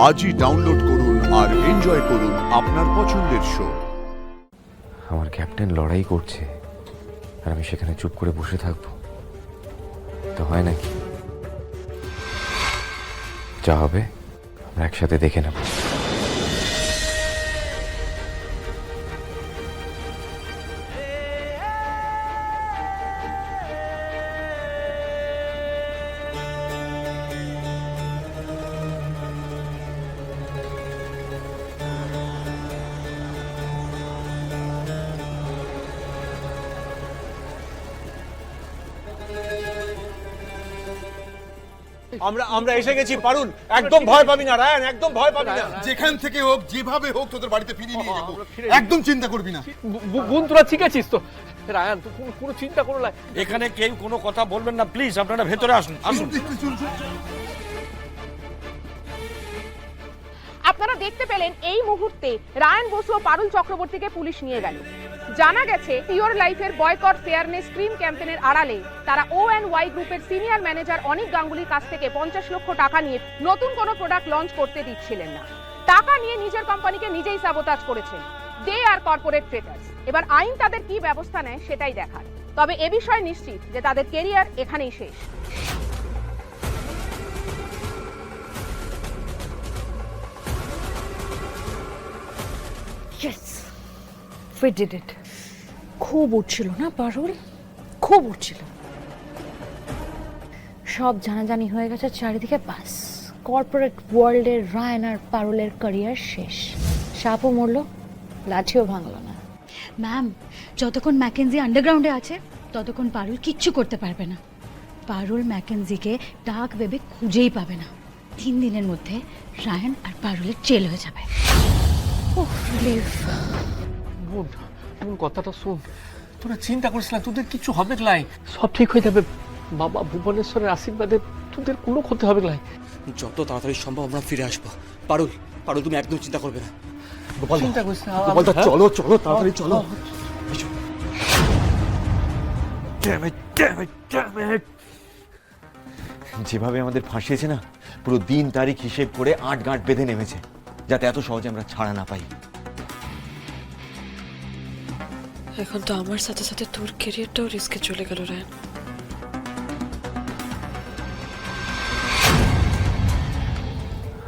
আজই ডাউনলোড করুন আর এনজয় করুন আপনার পছন্দের শো। আমার ক্যাপ্টেন লড়াই করছে আর আমি সেখানে চুপ করে বসে থাকবো, তো হয় নাকি? যা হবে আমরা একসাথে দেখে নেব। আমরা এসে গেছি পারুল, একদম ভয় পাবি না রায়ান, একদম ভয় পাবি না। যেখান থেকে হোক যেভাবে হোক তোদের বাড়িতে ফিরিয়ে নিয়ে যাবো, একদম চিন্তা করবি না। বোন তোরা ঠিক আছিস তো? রায়ান তো কোনো চিন্তা করো না। এখানে কেউ কোনো কথা বলবেন না প্লিজ, আপনারা ভেতরে আসুন আসুন। আপনারা দেখতে পেলেন এই মুহূর্তে রায়ান বসু ও পারুল চক্রবর্তীকে পুলিশ নিয়ে গেল। জানা গেছে পিওর লাইফের বয়কট ফেয়ারনেস স্ট্রিম ক্যাম্পেইনের আড়ালে তারা ONY গ্রুপের সিনিয়র ম্যানেজার অনিক গাঙ্গুলির কাছ থেকে 50 লক্ষ টাকা নিয়ে নতুন কোনো প্রোডাক্ট লঞ্চ করতে দিচ্ছিলেন না। টাকা নিয়ে নিজের কোম্পানিকে নিজেই সাবোটাজ করেছেন। দে আর কর্পোরেট ট্রেটার্স। এবার আইন তাদের কি ব্যবস্থা নেয় সেটাই দেখার। তবে এ বিষয়ে নিশ্চিত যে তাদের কেরিয়ার এখানেই শেষ। Yes, we did it. খুব উঠছিল না পারুল, খুব উঠছিল। সব জানাজানি হয়ে গেছে চারিদিকে, বাস কর্পোরেট ওয়ার্ল্ডের রায়ান আর পারুলের ক্যারিয়ার শেষ। সাপও মরল, লাঠিও ভাঙল না। ম্যাম, যতক্ষণ ম্যাকেনজি আন্ডারগ্রাউন্ডে আছে ততক্ষণ পারুল কিচ্ছু করতে পারবে না। পারুল ম্যাকেনজিকে ডাক ভেবে খুঁজেই পাবে না। 3 দিনের মধ্যে রায়ান আর পারুলের জেল হয়ে যাবে। বোন কথাটা শোন, তোরা চিন্তা করিস না, তোদের কিছু হবে নাই, সব ঠিক হয়ে যাবে। বাবা ভুবনেশ্বরের আশীর্বাদে তোদের কোনো ক্ষতি হবে নাই। যত তাড়াতাড়ি সম্ভব আমরা ফিরে আসবো। পারুল পারুল তুমি একদম চিন্তা করবে না। চিন্তা করিস না। চলো চলো তাড়াতাড়ি চলো। যেভাবে আমাদের ফাঁসিয়েছে না, পুরো দিন তারিখ হিসেব করে 8 গাঁট বেঁধে নেমেছে, যাতে এত সহজে আমরা ছাড়া না পাই। এখন তো আমার সাথে সাথে তোর ক্যারিয়ারটাও রিস্কে চলে গেল রায়ান।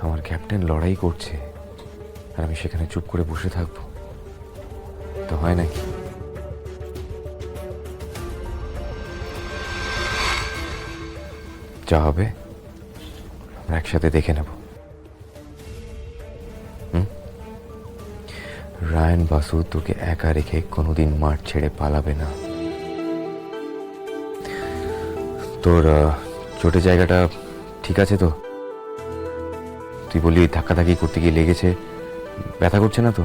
আমার ক্যাপ্টেন লড়াই করছে আর আমি সেখানে চুপ করে বসে থাকবো, তো হয় নাকি? যা হবে আমরা একসাথে দেখে নেব। রায়ান বাসু তোকে একা রেখে কোনোদিন মাঠ ছেড়ে পালাবে না। তোর চোটের জায়গাটা ঠিক আছে তো? তুই বললি ধাক্কাধাক্কি করতে গিয়ে লেগেছে, ব্যথা করছে না তো?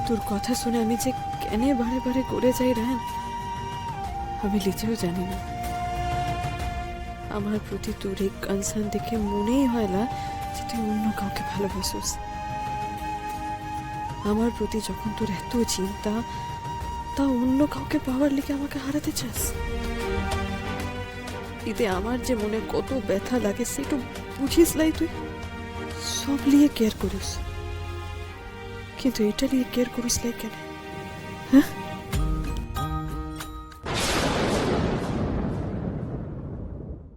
তোর কথা শুনে আমি যে কেন বারে বারে করে যাই রায়ান, আমি নিজেও জানি না। আমার প্রতি তোর এই কনসার্ন দেখে মনেই হয় না যে তুই অন্য কাউকে ভালোবাসিস। আমার প্রতি যখন তোর এত চিন্তা, তা অন্য কাউকে পাওয়ার লিগে আমাকে হারাতে চাস। এতে আমার যে মনে কত ব্যথা লাগে সেটা বুঝিস লাই। তুই সব নিয়ে কেয়ার করিস, কিন্তু এটা নিয়ে কেয়ার করিস লাই কেন? হ্যাঁ,